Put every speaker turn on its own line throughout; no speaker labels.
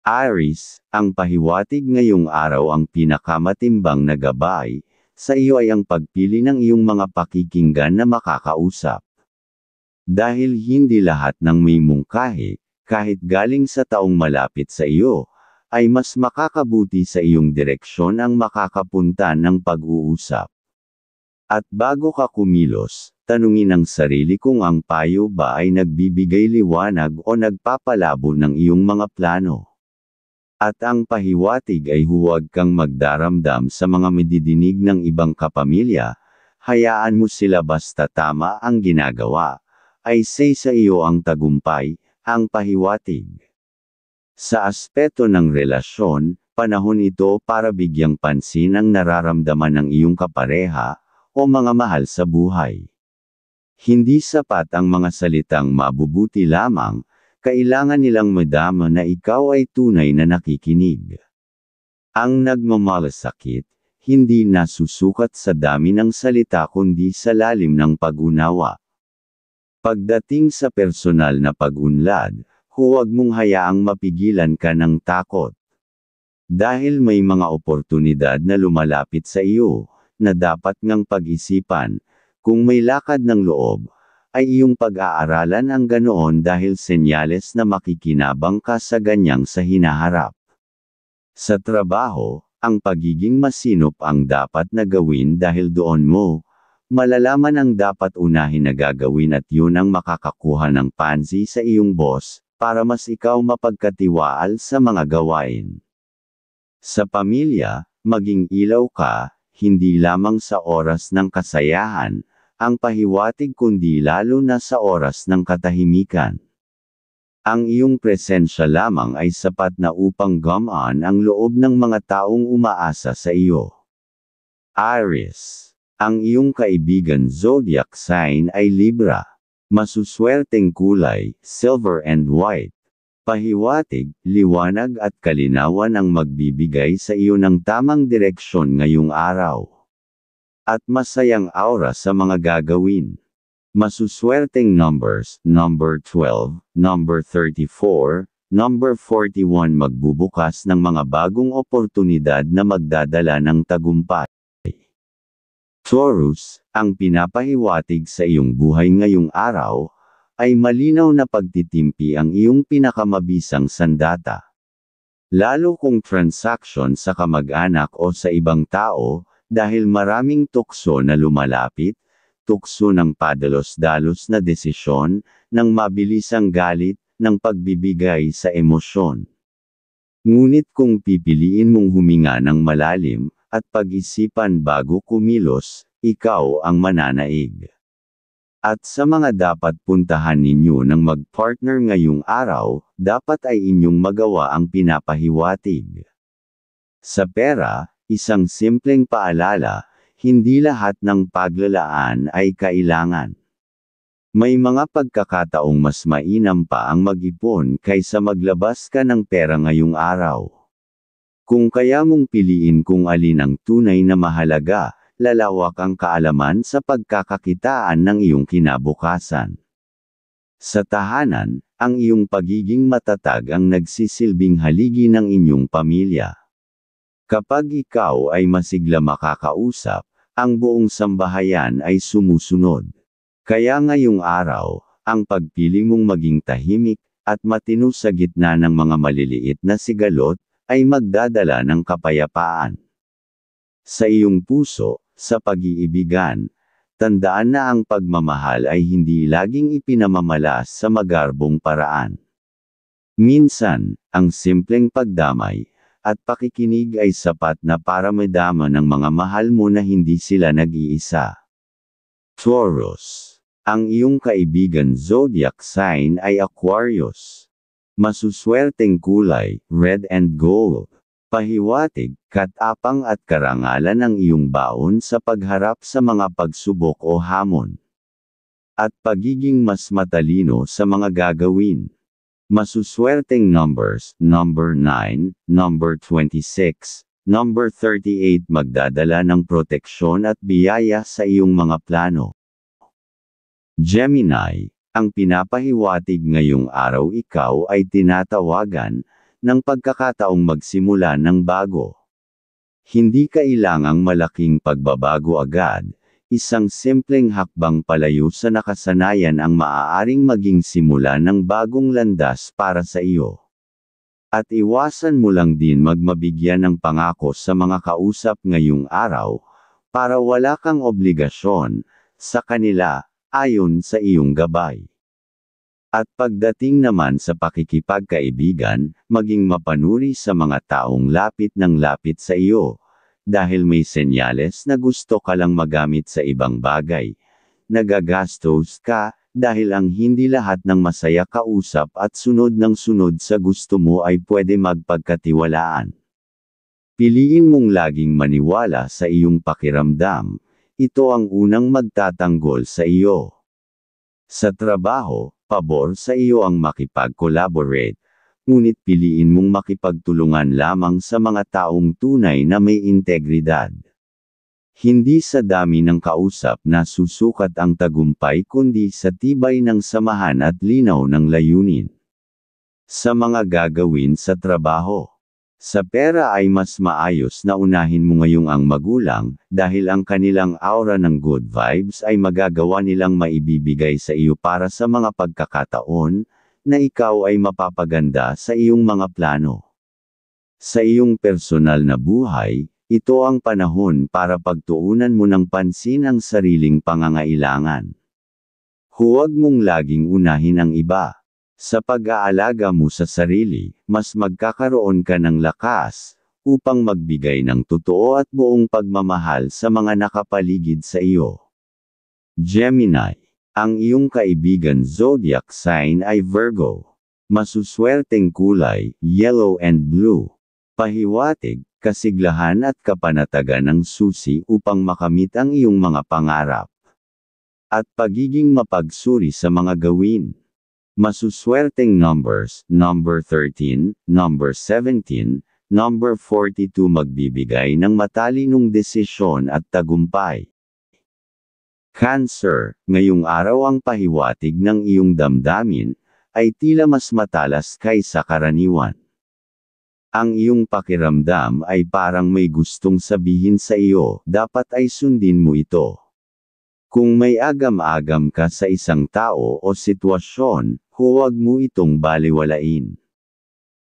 Aries, ang pahiwatig ngayong araw ang pinakamatimbang na gabay sa iyo ay ang pagpili ng iyong mga pakikinggan na makakausap. Dahil hindi lahat ng may mungkahi, kahit galing sa taong malapit sa iyo, ay mas makakabuti sa iyong direksyon ang makakapunta ng pag-uusap. At bago ka kumilos, tanungin ang sarili kung ang payo ba ay nagbibigay liwanag o nagpapalabo ng iyong mga plano. At ang pahiwatig ay huwag kang magdaramdam sa mga madidinig ng ibang kapamilya, hayaan mo sila basta tama ang ginagawa, ay say sa iyo ang tagumpay, ang pahiwatig. Sa aspeto ng relasyon, panahon ito para bigyang pansin ang nararamdaman ng iyong kapareha, o mga mahal sa buhay. Hindi sapat ang mga salitang mabubuti lamang, kailangan nilang madama na ikaw ay tunay na nakikinig. Ang nagmamalasakit, hindi nasusukat sa dami ng salita kundi sa lalim ng pag-unawa. Pagdating sa personal na pag-unlad, huwag mong hayaang mapigilan ka ng takot. Dahil may mga oportunidad na lumalapit sa iyo, na dapat ngang pag-isipan, kung may lakad ng loob, ay iyong pag-aaralan ang ganoon dahil senyales na makikinabang ka sa ganyang sa hinaharap. Sa trabaho, ang pagiging masinop ang dapat na gawin dahil doon mo, malalaman ang dapat unahin na gagawin at yun ang makakakuha ng pansi sa iyong boss, para mas ikaw mapagkatiwaal sa mga gawain. Sa pamilya, maging ilaw ka, hindi lamang sa oras ng kasayahan, ang pahiwatig kundi lalo na sa oras ng katahimikan. Ang iyong presensya lamang ay sapat na upang gumaan ang loob ng mga taong umaasa sa iyo. Aries. Ang iyong kaibigan zodiac sign ay Libra. Masuswerteng kulay, silver and white. Pahiwatig, liwanag at kalinawan ang magbibigay sa iyo ng tamang direksyon ngayong araw. At masayang aura sa mga gagawin. Masuswerteng numbers, number 12, number 34, number 41 magbubukas ng mga bagong oportunidad na magdadala ng tagumpay. Taurus, ang pinapahiwatig sa iyong buhay ngayong araw, ay malinaw na pagtitimpi ang iyong pinakamabisang sandata. Lalo kung transaksyon sa kamag-anak o sa ibang tao, dahil maraming tukso na lumalapit, tukso ng padalos-dalos na desisyon, ng mabilisang galit, ng pagbibigay sa emosyon. Ngunit kung pipiliin mong huminga ng malalim, at pag-isipan bago kumilos, ikaw ang mananaig. At sa mga dapat puntahan ninyo ng mag-partner ngayong araw, dapat ay inyong magawa ang pinapahiwatig. Sa pera, isang simpleng paalala, hindi lahat ng paglalaan ay kailangan. May mga pagkakataong mas mainam pa ang mag-ipon kaysa maglabas ka ng pera ngayong araw. Kung kaya mong piliin kung alin ang tunay na mahalaga, lalawak ang kaalaman sa pagkakakitaan ng iyong kinabukasan. Sa tahanan, ang iyong pagiging matatag ang nagsisilbing haligi ng inyong pamilya. Kapag ikaw ay masigla makakausap, ang buong sambahayan ay sumusunod. Kaya ngayong araw, ang pagpili mong maging tahimik, at matino sa gitna ng mga maliliit na sigalot, ay magdadala ng kapayapaan. Sa iyong puso, sa pag-iibigan, tandaan na ang pagmamahal ay hindi laging ipinamamalas sa magarbong paraan. Minsan, ang simpleng pagdamay, at pakikinig ay sapat na para madama ng mga mahal mo na hindi sila nag-iisa. Taurus. Ang iyong kaibigan zodiac sign ay Aquarius. Masuswerteng kulay, red and gold. Pahiwatig, katapang at karangalan ang iyong baon sa pagharap sa mga pagsubok o hamon. At pagiging mas matalino sa mga gagawin. Masuswerteng numbers, number 9, number 26, number 38 magdadala ng proteksyon at biyaya sa iyong mga plano. Gemini. Ang pinapahiwatig ngayong araw ikaw ay tinatawagan, ng pagkakataong magsimula ng bago. Hindi kailangang malaking pagbabago agad, isang simpleng hakbang palayo sa nakasanayan ang maaaring maging simula ng bagong landas para sa iyo. At iwasan mo lang din magmabigyan ng pangako sa mga kausap ngayong araw, para wala kang obligasyon sa kanila, ayon sa iyong gabay. At pagdating naman sa pakikipagkaibigan, maging mapanuri sa mga taong lapit ng lapit sa iyo, dahil may senyales na gusto ka lang magamit sa ibang bagay. Nagagastos ka, dahil ang hindi lahat ng masaya kausap at sunod ng sunod sa gusto mo ay pwede magpagkatiwalaan. Piliin mong laging maniwala sa iyong pakiramdam, ito ang unang magtatanggol sa iyo. Sa trabaho, pabor sa iyo ang makipag-collaborate, ngunit piliin mong makipagtulungan lamang sa mga taong tunay na may integridad. Hindi sa dami ng kausap na susukat ang tagumpay kundi sa tibay ng samahan at linaw ng layunin. Sa mga gagawin sa trabaho. Sa pera ay mas maayos na unahin mo ngayong ang magulang, dahil ang kanilang aura ng good vibes ay magagawa nilang maibibigay sa iyo para sa mga pagkakataon, na ikaw ay mapapaganda sa iyong mga plano. Sa iyong personal na buhay, ito ang panahon para pagtuunan mo ng pansin ang sariling pangangailangan. Huwag mong laging unahin ang iba. Sa pag-aalaga mo sa sarili, mas magkakaroon ka ng lakas, upang magbigay ng totoo at buong pagmamahal sa mga nakapaligid sa iyo. Gemini. Ang iyong kaibigan zodiac sign ay Virgo. Masuswerteng kulay, yellow and blue. Pahiwatig, kasiglahan at kapanatagan ng susi upang makamit ang iyong mga pangarap. At pagiging mapagsuri sa mga gawin. Masuswerteng numbers, number 13, number 17, number 42 magbibigay ng matalinong desisyon at tagumpay. Cancer, ngayong araw ang pahiwatig ng iyong damdamin, ay tila mas matalas kaysa karaniwan. Ang iyong pakiramdam ay parang may gustong sabihin sa iyo, dapat ay sundin mo ito. Kung may agam-agam ka sa isang tao o sitwasyon, huwag mo itong baliwalain.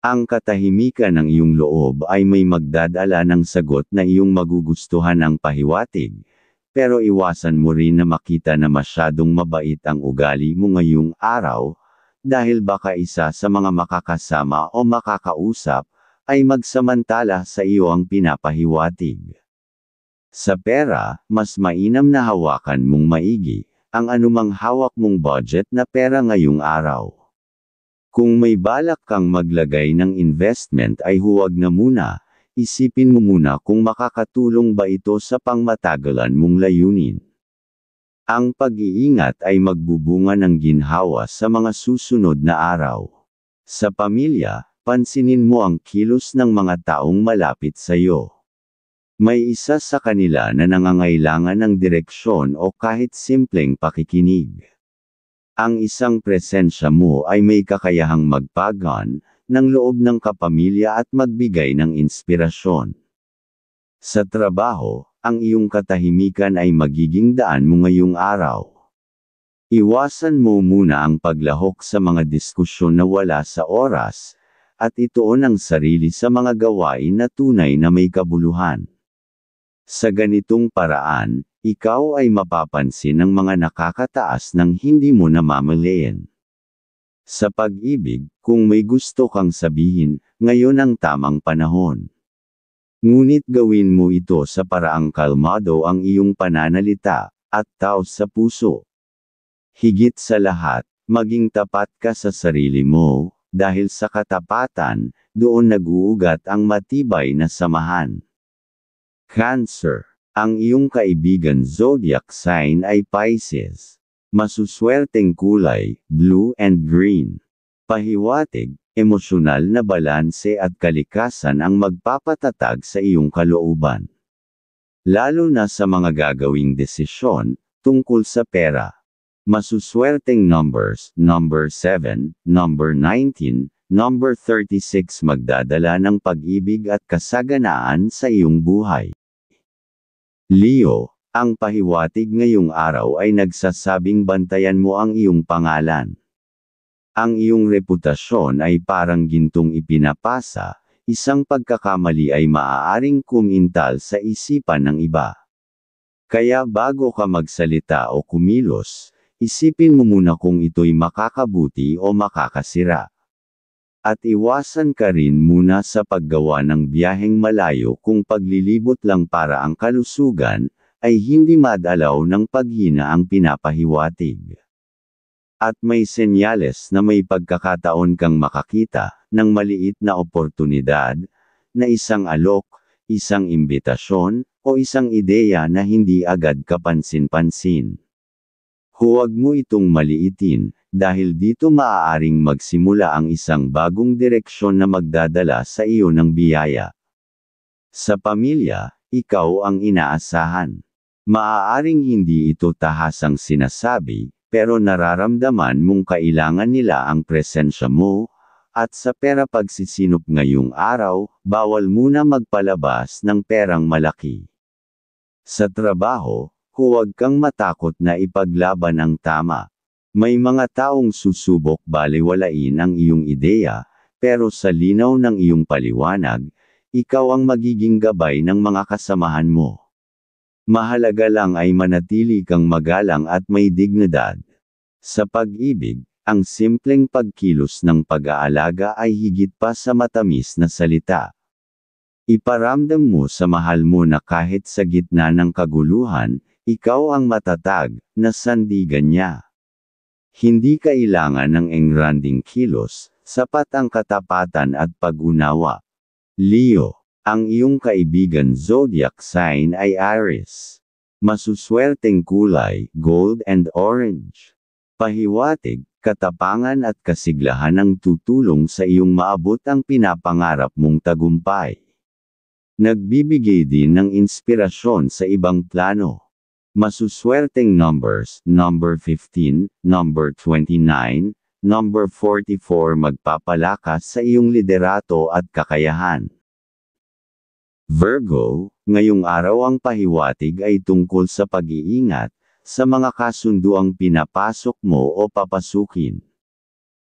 Ang katahimikan ng iyong loob ay may magdadala ng sagot na iyong magugustuhan ang pahiwatig, pero iwasan mo rin na makita na masyadong mabait ang ugali mo ngayong araw, dahil baka isa sa mga makakasama o makakausap, ay magsamantala sa iyo ang pinapahiwatig. Sa pera, mas mainam na hawakan mong maigi ang anumang hawak mong budget na pera ngayong araw. Kung may balak kang maglagay ng investment ay huwag na muna, isipin mo muna kung makakatulong ba ito sa pangmatagalan mong layunin. Ang pag-iingat ay magbubunga ng ginhawa sa mga susunod na araw. Sa pamilya, pansinin mo ang kilos ng mga taong malapit sa iyo. May isa sa kanila na nangangailangan ng direksyon o kahit simpleng pakikinig. Ang isang presensya mo ay may kakayahang magpagaan ng loob ng kapamilya at magbigay ng inspirasyon. Sa trabaho, ang iyong katahimikan ay magiging daan mo ngayong araw. Iwasan mo muna ang paglahok sa mga diskusyon na wala sa oras, at ituon ang sarili sa mga gawain na tunay na may kabuluhan. Sa ganitong paraan, ikaw ay mapapansin ng mga nakakataas ng hindi mo namamalayan. Sa pag-ibig, kung may gusto kang sabihin, ngayon ang tamang panahon. Ngunit gawin mo ito sa paraang kalmado ang iyong pananalita, at taos sa puso. Higit sa lahat, maging tapat ka sa sarili mo, dahil sa katapatan, doon nag-uugat ang matibay na samahan. Cancer. Ang iyong kaibigan zodiac sign ay Pisces. Masuswerteng kulay, blue and green. Pahiwatig, emosyonal na balanse at kalikasan ang magpapatatag sa iyong kalooban. Lalo na sa mga gagawing desisyon, tungkol sa pera. Masuswerteng numbers, number 7, number 19, Number 36 magdadala ng pag-ibig at kasaganaan sa iyong buhay. Leo, ang pahiwatig ngayong araw ay nagsasabing bantayan mo ang iyong pangalan. Ang iyong reputasyon ay parang gintong ipinapasa, isang pagkakamali ay maaaring kumintal sa isipan ng iba. Kaya bago ka magsalita o kumilos, isipin mo muna kung ito'y makakabuti o makakasira. At iwasan ka rin muna sa paggawa ng biyaheng malayo kung paglilibot lang para ang kalusugan, ay hindi madalaw ng paghina ang pinapahiwatig. At may senyales na may pagkakataon kang makakita ng maliit na oportunidad, na isang alok, isang imbitasyon, o isang ideya na hindi agad kapansin-pansin. Huwag mo itong maliitin, dahil dito maaaring magsimula ang isang bagong direksyon na magdadala sa iyo ng biyaya. Sa pamilya, ikaw ang inaasahan. Maaaring hindi ito tahasang sinasabi, pero nararamdaman mong kailangan nila ang presensya mo, at sa pera pagsisinop ngayong araw, bawal muna magpalabas ng perang malaki. Sa trabaho, huwag kang matakot na ipaglaban ang tama. May mga taong susubok balewalain ang iyong ideya, pero sa linaw ng iyong paliwanag, ikaw ang magiging gabay ng mga kasamahan mo. Mahalaga lang ay manatili kang magalang at may dignidad. Sa pag-ibig, ang simpleng pagkilos ng pag-aalaga ay higit pa sa matamis na salita. Iparamdam mo sa mahal mo na kahit sa gitna ng kaguluhan, ikaw ang matatag na sandigan niya. Hindi kailangan ng engranding kilos, sapat ang katapatan at pag-unawa. Leo, ang iyong kaibigan zodiac sign ay Aries. Masuswerteng kulay, gold and orange. Pahiwatig, katapangan at kasiglahan ang tutulong sa iyong maabot ang pinapangarap mong tagumpay. Nagbibigay din ng inspirasyon sa ibang plano. Masuswerteng numbers, number 15, number 29, number 44 magpapalakas sa iyong liderato at kakayahan. Virgo, ngayong araw ang pahiwatig ay tungkol sa pag-iingat, sa mga kasunduang pinapasok mo o papasukin.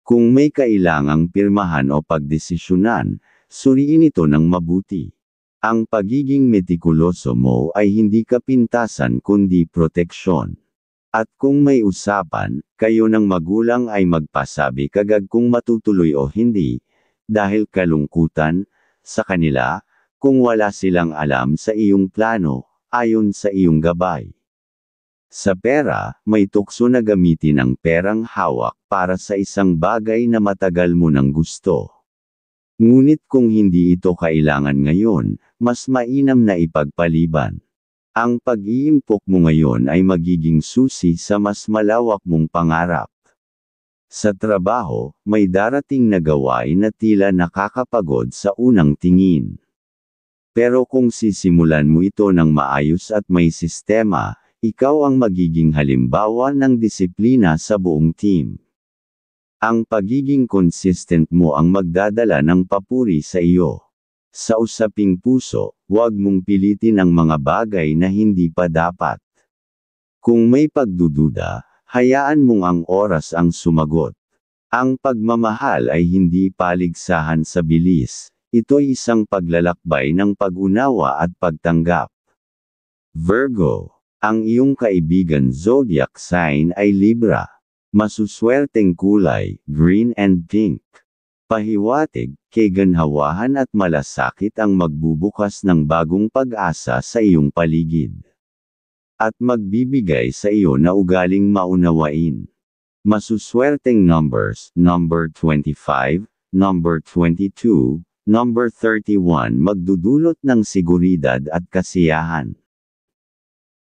Kung may kailangang pirmahan o pagdesisyonan, suriin ito ng mabuti. Ang pagiging metikuloso mo ay hindi kapintasan kundi proteksyon. At kung may usapan, kayo ng magulang ay magpasabi kagad kung matutuloy o hindi, dahil kalungkutan, sa kanila, kung wala silang alam sa iyong plano, ayon sa iyong gabay. Sa pera, may tukso na gamitin ang perang hawak para sa isang bagay na matagal mo nang gusto. Ngunit kung hindi ito kailangan ngayon, mas mainam na ipagpaliban. Ang pag-iimpok mo ngayon ay magiging susi sa mas malawak mong pangarap. Sa trabaho, may darating na gawain na tila nakakapagod sa unang tingin. Pero kung sisimulan mo ito ng maayos at may sistema, ikaw ang magiging halimbawa ng disiplina sa buong team. Ang pagiging consistent mo ang magdadala ng papuri sa iyo. Sa usaping puso, huwag mong pilitin ang mga bagay na hindi pa dapat. Kung may pagdududa, hayaan mong ang oras ang sumagot. Ang pagmamahal ay hindi paligsahan sa bilis. Ito'y isang paglalakbay ng pag-unawa at pagtanggap. Virgo, ang iyong kaibigan zodiac sign ay Libra. Masuswerteng kulay, green and pink. Pahiwatig, kaganhawahan at malasakit ang magbubukas ng bagong pag-asa sa iyong paligid. At magbibigay sa iyo na ugaling maunawain. Masuswerteng numbers, number 25, number 22, number 31 magdudulot ng seguridad at kasiyahan.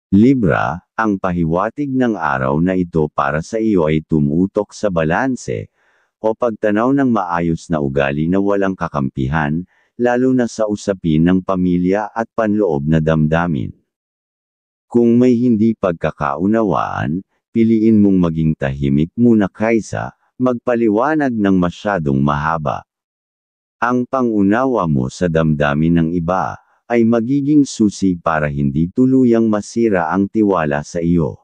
Libra, ang pahiwatig ng araw na ito para sa iyo ay tumutok sa balanse, o pagtanaw ng maayos na ugali na walang kakampihan, lalo na sa usapin ng pamilya at panloob na damdamin. Kung may hindi pagkakaunawaan, piliin mong maging tahimik muna kaysa magpaliwanag ng masyadong mahaba. Ang pangunawa mo sa damdamin ng iba ay magiging susi para hindi tuluyang masira ang tiwala sa iyo.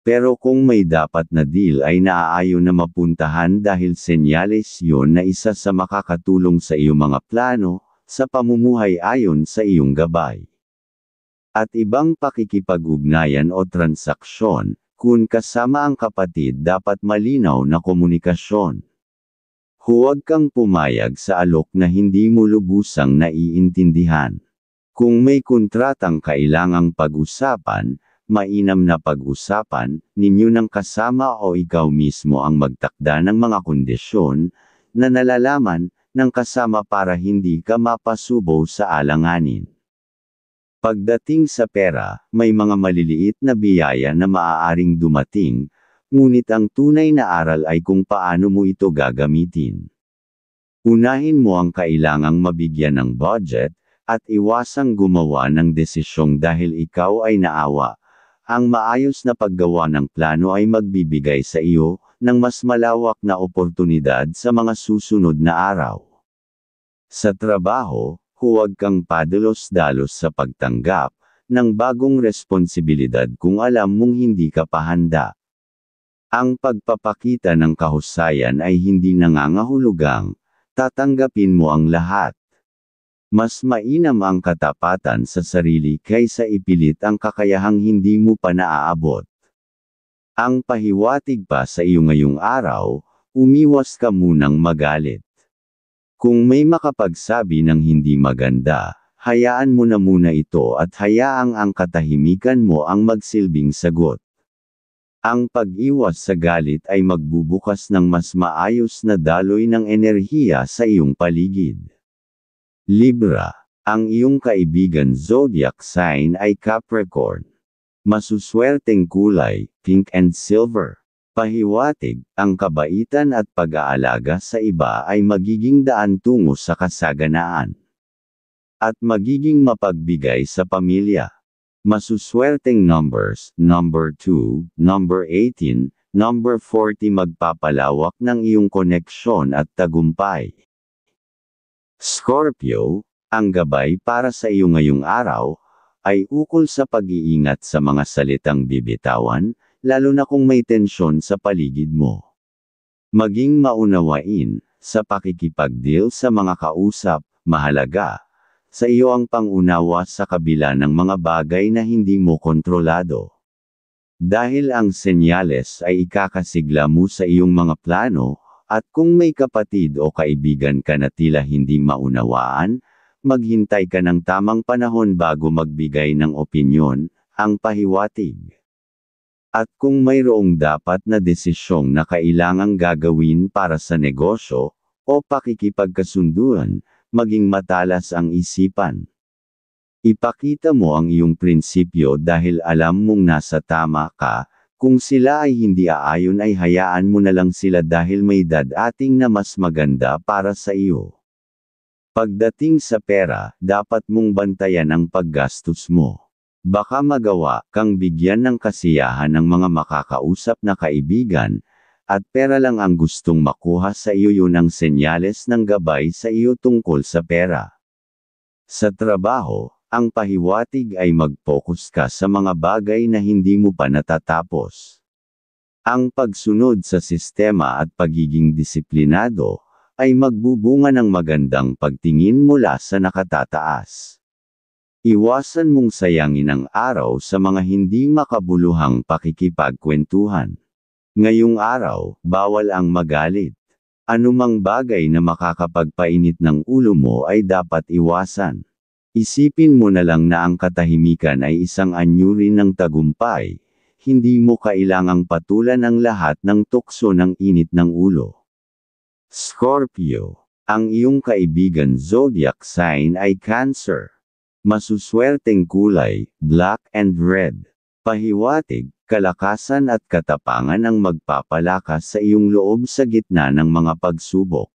Pero kung may dapat na deal ay naaayon na mapuntahan dahil senyales yon na isa sa makakatulong sa iyong mga plano, sa pamumuhay ayon sa iyong gabay. At ibang pakikipag-ugnayan o transaksyon, kung kasama ang kapatid dapat malinaw na komunikasyon. Huwag kang pumayag sa alok na hindi mo lubusang naiintindihan. Kung may kontratang kailangang pag-usapan, mainam na pag-usapan ninyo ng kasama o ikaw mismo ang magtakda ng mga kondisyon na nalalaman ng kasama para hindi ka mapasubo sa alanganin. Pagdating sa pera, may mga maliliit na biyaya na maaaring dumating, ngunit ang tunay na aral ay kung paano mo ito gagamitin. Unahin mo ang kailangang mabigyan ng budget, at iwasang gumawa ng desisyong dahil ikaw ay naawa. Ang maayos na paggawa ng plano ay magbibigay sa iyo ng mas malawak na oportunidad sa mga susunod na araw. Sa trabaho, huwag kang padalos-dalos sa pagtanggap ng bagong responsibilidad kung alam mong hindi ka pa handa. Ang pagpapakita ng kahusayan ay hindi nangangahulugang tatanggapin mo ang lahat. Mas mainam ang katapatan sa sarili kaysa ipilit ang kakayahang hindi mo pa naaabot. Ang pahiwatig pa sa iyo ngayong araw, umiwas ka munang magalit. Kung may makapagsabi ng hindi maganda, hayaan mo na muna ito at hayaang ang katahimikan mo ang magsilbing sagot. Ang pag-iwas sa galit ay magbubukas ng mas maayos na daloy ng enerhiya sa iyong paligid. Libra, ang iyong kaibigan zodiac sign ay Capricorn. Masuswerteng kulay, pink and silver. Pahiwatig, ang kabaitan at pag-aalaga sa iba ay magiging daan tungo sa kasaganaan. At magiging mapagbigay sa pamilya. Masuswerteng numbers, number 2, number 18, number 40 magpapalawak ng iyong koneksyon at tagumpay. Scorpio, ang gabay para sa iyo ngayong araw, ay ukol sa pag-iingat sa mga salitang bibitawan, lalo na kung may tensyon sa paligid mo. Maging maunawain, sa pakikipag-deal sa mga kausap, mahalaga, sa iyo ang pangunawa sa kabila ng mga bagay na hindi mo kontrolado. Dahil ang senyales ay ikakasigla mo sa iyong mga plano, at kung may kapatid o kaibigan ka na tila hindi maunawaan, maghintay ka ng tamang panahon bago magbigay ng opinyon, ang pahiwatig. At kung mayroong dapat na desisyong na kailangang gagawin para sa negosyo, o pakikipagkasunduan, maging matalas ang isipan. Ipakita mo ang iyong prinsipyo dahil alam mong nasa tama ka. Kung sila ay hindi aayon ay hayaan mo na lang sila dahil may dadating na mas maganda para sa iyo. Pagdating sa pera, dapat mong bantayan ang paggastos mo. Baka magawa kang bigyan ng kasiyahan ng mga makakausap na kaibigan, at pera lang ang gustong makuha sa iyo, yun ang senyales ng gabay sa iyo tungkol sa pera. Sa trabaho, ang pahiwatig ay mag-focus ka sa mga bagay na hindi mo pa natatapos. Ang pagsunod sa sistema at pagiging disiplinado, ay magbubunga ng magandang pagtingin mula sa nakatataas. Iwasan mong sayangin ang araw sa mga hindi makabuluhang pakikipagkwentuhan. Ngayong araw, bawal ang magalit. Anumang bagay na makakapagpainit ng ulo mo ay dapat iwasan. Isipin mo na lang na ang katahimikan ay isang anyo rin ng tagumpay, hindi mo kailangang patulan ang lahat ng tukso ng init ng ulo. Scorpio, ang iyong kaibigan zodiac sign ay Cancer. Masuswerteng kulay, black and red. Pahiwatig, kalakasan at katapangan ang magpapalakas sa iyong loob sa gitna ng mga pagsubok.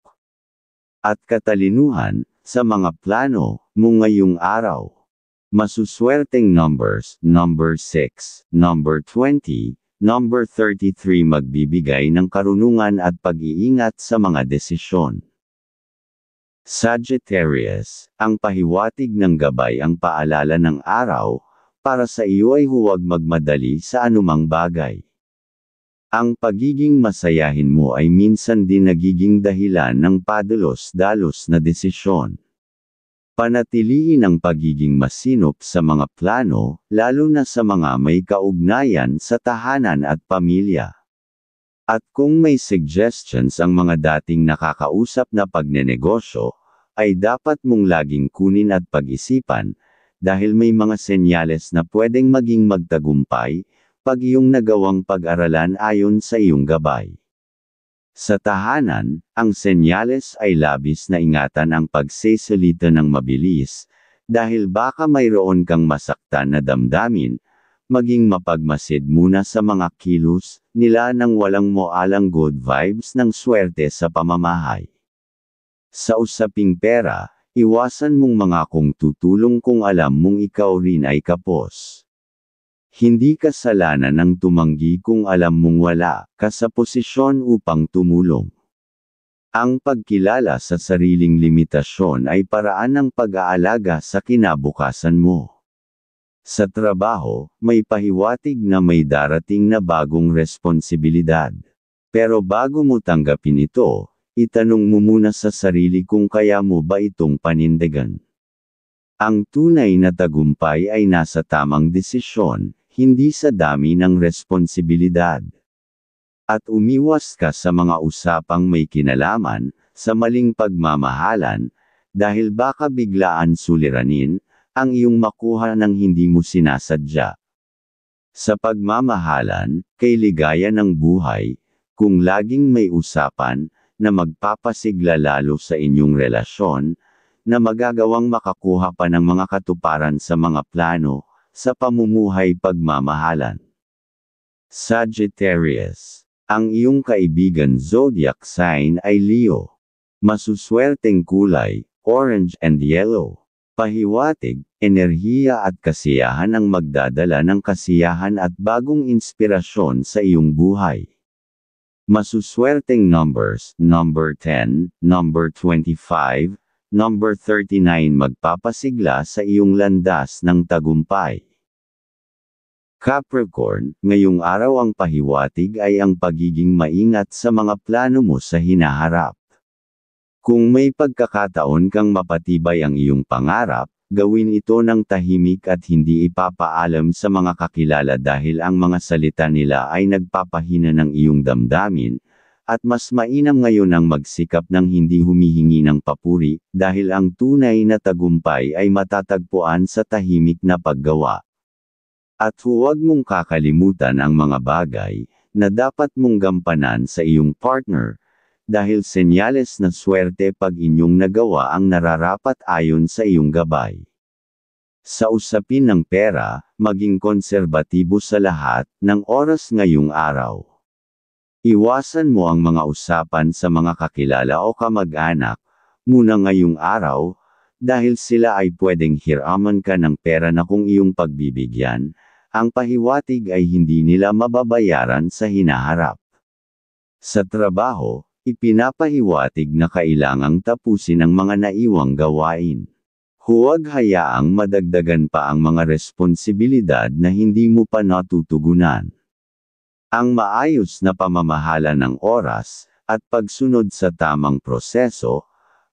At katalinuhan, sa mga plano mo ngayong araw. Masuswerteng numbers, number 6, number 20, Number 33 magbibigay ng karunungan at pag-iingat sa mga desisyon. Sagittarius, ang pahiwatig ng gabay ang paalala ng araw, para sa iyo ay huwag magmadali sa anumang bagay. Ang pagiging masayahin mo ay minsan din nagiging dahilan ng padalos-dalos na desisyon. Panatiliin ang pagiging masinop sa mga plano, lalo na sa mga may kaugnayan sa tahanan at pamilya. At kung may suggestions ang mga dating nakakausap na pagnenegosyo, ay dapat mong laging kunin at pag-isipan, dahil may mga senyales na pwedeng maging magtagumpay, pag iyong nagawang pag-aralan ayon sa iyong gabay. Sa tahanan, ang senyales ay labis na ingatan ang pagsesalita ng mabilis, dahil baka mayroon kang masaktan na damdamin, maging mapagmasid muna sa mga kilos nila nang walang moalang good vibes ng swerte sa pamamahay. Sa usaping pera, iwasan mong mangakong tutulong kung alam mong ikaw rin ay kapos. Hindi kasalanan ang tumanggi kung alam mong wala ka sa posisyon upang tumulong. Ang pagkilala sa sariling limitasyon ay paraan ng pag-aalaga sa kinabukasan mo. Sa trabaho, may pahiwatig na may darating na bagong responsibilidad. Pero bago mo tanggapin ito, itanong mo muna sa sarili kung kaya mo ba itong panindigan. Ang tunay na tagumpay ay nasa tamang desisyon, hindi sa dami ng responsibilidad. At umiwas ka sa mga usapang may kinalaman, sa maling pagmamahalan, dahil baka biglaan suliranin, ang iyong makuha ng hindi mo sinasadya. Sa pagmamahalan, kay ligaya ng buhay, kung laging may usapan, na magpapasigla lalo sa inyong relasyon, na magagawang makakuha pa ng mga katuparan sa mga plano, sa pamumuhay pagmamahalan. Sagittarius, ang iyong kaibigan zodiac sign ay Leo. Masuswerteng kulay, orange and yellow. Pahiwatig, enerhiya at kasiyahan ang magdadala ng kasiyahan at bagong inspirasyon sa iyong buhay. Masuswerteng numbers, number 10, number 25, number 39 magpapasigla sa iyong landas ng tagumpay. Capricorn, ngayong araw ang pahiwatig ay ang pagiging maingat sa mga plano mo sa hinaharap. Kung may pagkakataon kang mapatibay ang iyong pangarap, gawin ito ng tahimik at hindi ipapaalam sa mga kakilala dahil ang mga salita nila ay nagpapahina ng iyong damdamin, at mas mainam ngayon ang magsikap ng hindi humihingi ng papuri, dahil ang tunay na tagumpay ay matatagpuan sa tahimik na paggawa. At huwag mong kakalimutan ang mga bagay, na dapat mong gampanan sa iyong partner, dahil senyales na swerte pag inyong nagawa ang nararapat ayon sa iyong gabay. Sa usapin ng pera, maging konserbatibo sa lahat ng oras ngayong araw. Iwasan mo ang mga usapan sa mga kakilala o kamag-anak, muna ngayong araw, dahil sila ay pwedeng hiraman ka ng pera na kung iyong pagbibigyan, ang pahiwatig ay hindi nila mababayaran sa hinaharap. Sa trabaho, ipinapahiwatig na kailangang tapusin ang mga naiwang gawain. Huwag hayaang madagdagan pa ang mga responsibilidad na hindi mo pa natutugunan. Ang maayos na pamamahala ng oras, at pagsunod sa tamang proseso,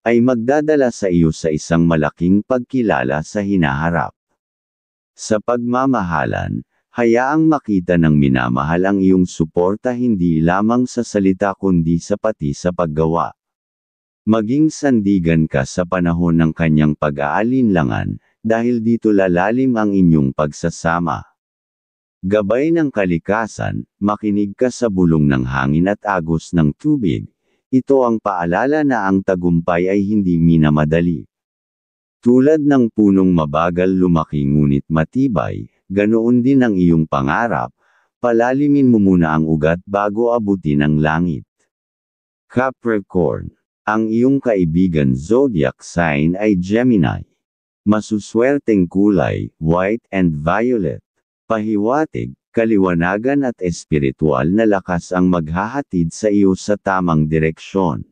ay magdadala sa iyo sa isang malaking pagkilala sa hinaharap. Sa pagmamahalan, hayaang makita ng minamahal ang iyong suporta hindi lamang sa salita kundi sa pati sa paggawa. Maging sandigan ka sa panahon ng kanyang pag-aalinlangan, dahil dito lalalim ang inyong pagsasama. Gabay ng kalikasan, makinig ka sa bulong ng hangin at agos ng tubig. Ito ang paalala na ang tagumpay ay hindi minamadali. Tulad ng punong mabagal lumaki ngunit matibay, ganoon din ang iyong pangarap, palalimin mo muna ang ugat bago abutin ang langit. Capricorn, ang iyong kaibigan zodiac sign ay Gemini. Masuswerteng kulay, white and violet. Pahiwatig, kaliwanagan at espiritual na lakas ang maghahatid sa iyo sa tamang direksyon.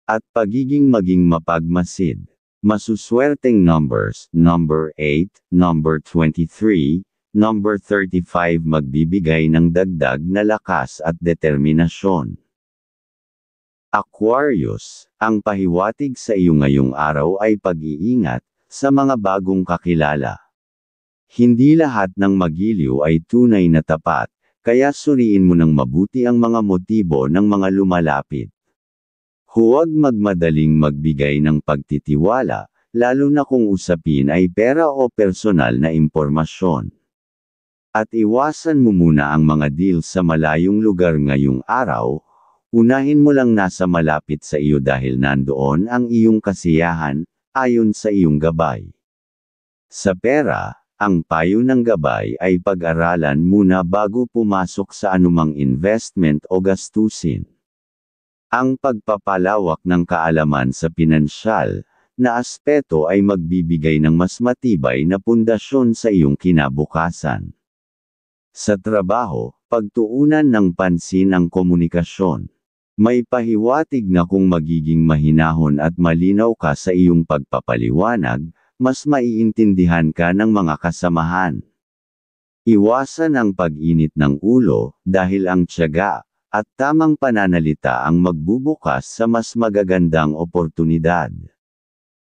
At pagiging maging mapagmasid. Masuswerteng numbers, number 8, number 23, number 35 magbibigay ng dagdag na lakas at determinasyon. Aquarius, ang pahiwatig sa iyo ngayong araw ay pag-iingat sa mga bagong kakilala. Hindi lahat ng magiliw ay tunay na tapat, kaya suriin mo ng mabuti ang mga motibo ng mga lumalapit. Huwag magmadaling magbigay ng pagtitiwala, lalo na kung usapin ay pera o personal na impormasyon. At iwasan mo muna ang mga deal sa malayong lugar ngayong araw, unahin mo lang nasa malapit sa iyo dahil nandoon ang iyong kasiyahan, ayon sa iyong gabay. Sa pera, ang payo ng gabay ay pag-aralan muna bago pumasok sa anumang investment o gastusin. Ang pagpapalawak ng kaalaman sa pinansyal na aspeto ay magbibigay ng mas matibay na pundasyon sa iyong kinabukasan. Sa trabaho, pagtuunan ng pansin ang komunikasyon. May pahiwatig na kung magiging mahinahon at malinaw ka sa iyong pagpapaliwanag, mas maiintindihan ka ng mga kasamahan. Iwasan ang pag-init ng ulo, dahil ang tiyaga at tamang pananalita ang magbubukas sa mas magagandang oportunidad.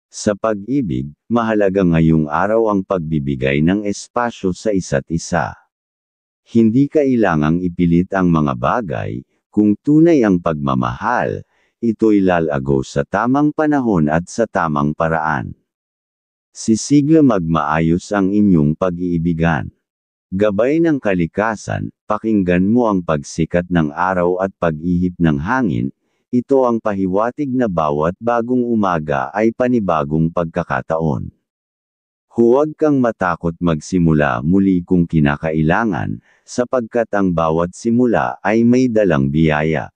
Sa pag-ibig, mahalaga ngayong araw ang pagbibigay ng espasyo sa isa't isa. Hindi kailangang ipilit ang mga bagay, kung tunay ang pagmamahal, ito'y lalago sa tamang panahon at sa tamang paraan. Sisigla magmaayos ang inyong pag-iibigan. Gabay ng kalikasan, pakinggan mo ang pagsikat ng araw at pag-ihip ng hangin, ito ang pahiwatig na bawat bagong umaga ay panibagong pagkakataon. Huwag kang matakot magsimula muli kung kinakailangan, sapagkat ang bawat simula ay may dalang biyaya.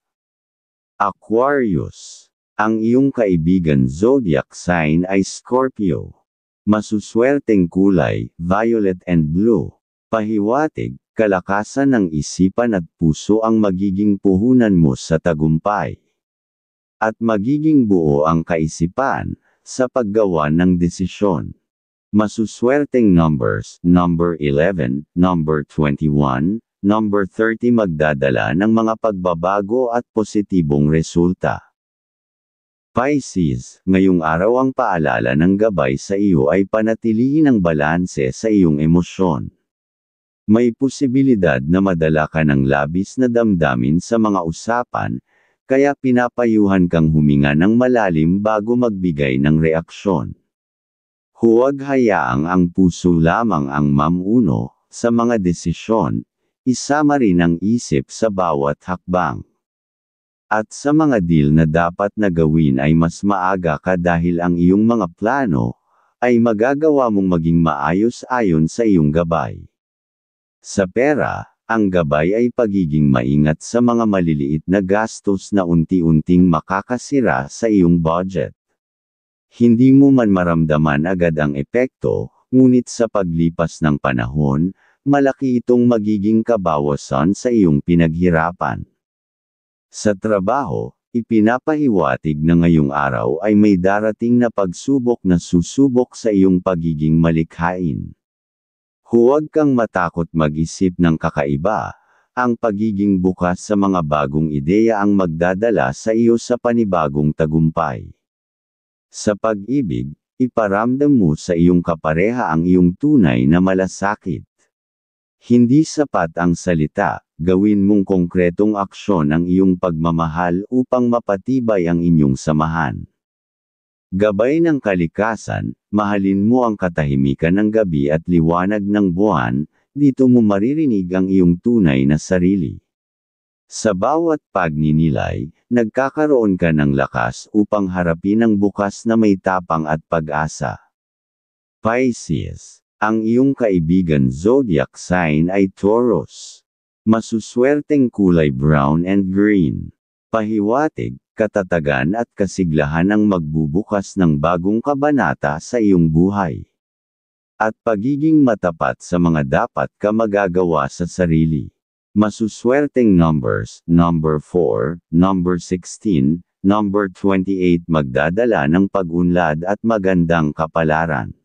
Aquarius, ang iyong kaibigan zodiac sign ay Scorpio. Masuswerteng kulay, violet and blue. Pahiwatig, kalakasan ng isipan at puso ang magiging puhunan mo sa tagumpay. At magiging buo ang kaisipan, sa paggawa ng desisyon. Masuswerteng numbers, number 11, number 21, number 30 magdadala ng mga pagbabago at positibong resulta. Pisces, ngayong araw ang paalala ng gabay sa iyo ay panatilihin ang balanse sa iyong emosyon. May posibilidad na madala ka ng labis na damdamin sa mga usapan, kaya pinapayuhan kang huminga ng malalim bago magbigay ng reaksyon. Huwag hayaang ang puso lamang ang mamuno sa mga desisyon, isama rin ang isip sa bawat hakbang. At sa mga deal na dapat na gawin ay mas maaga ka dahil ang iyong mga plano ay magagawa mong maging maayos ayon sa iyong gabay. Sa pera, ang gabay ay pagiging maingat sa mga maliliit na gastos na unti-unting makakasira sa iyong budget. Hindi mo man maramdaman agad ang epekto, ngunit sa paglipas ng panahon, malaki itong magiging kabawasan sa iyong pinaghirapan. Sa trabaho, ipinapahiwatig na ngayong araw ay may darating na pagsubok na susubok sa iyong pagiging malikhain. Huwag kang matakot mag-isip ng kakaiba, ang pagiging bukas sa mga bagong ideya ang magdadala sa iyo sa panibagong tagumpay. Sa pag-ibig, iparamdam mo sa iyong kapareha ang iyong tunay na malasakit. Hindi sapat ang salita, gawin mong konkretong aksyon ang iyong pagmamahal upang mapatibay ang inyong samahan. Gabay ng kalikasan, mahalin mo ang katahimikan ng gabi at liwanag ng buwan, dito mo maririnig ang iyong tunay na sarili. Sa bawat pagninilay, nagkakaroon ka ng lakas upang harapin ang bukas na may tapang at pag-asa. Pisces, ang iyong kaibigan zodiac sign ay Taurus. Masuswerteng kulay brown and green. Pahiwatig, katatagan at kasiglahan ang magbubukas ng bagong kabanata sa iyong buhay. At pagiging matapat sa mga dapat ka magagawa sa sarili. Masuswerteng numbers, number 4, number 16, number 28 magdadala ng pag-unlad at magandang kapalaran.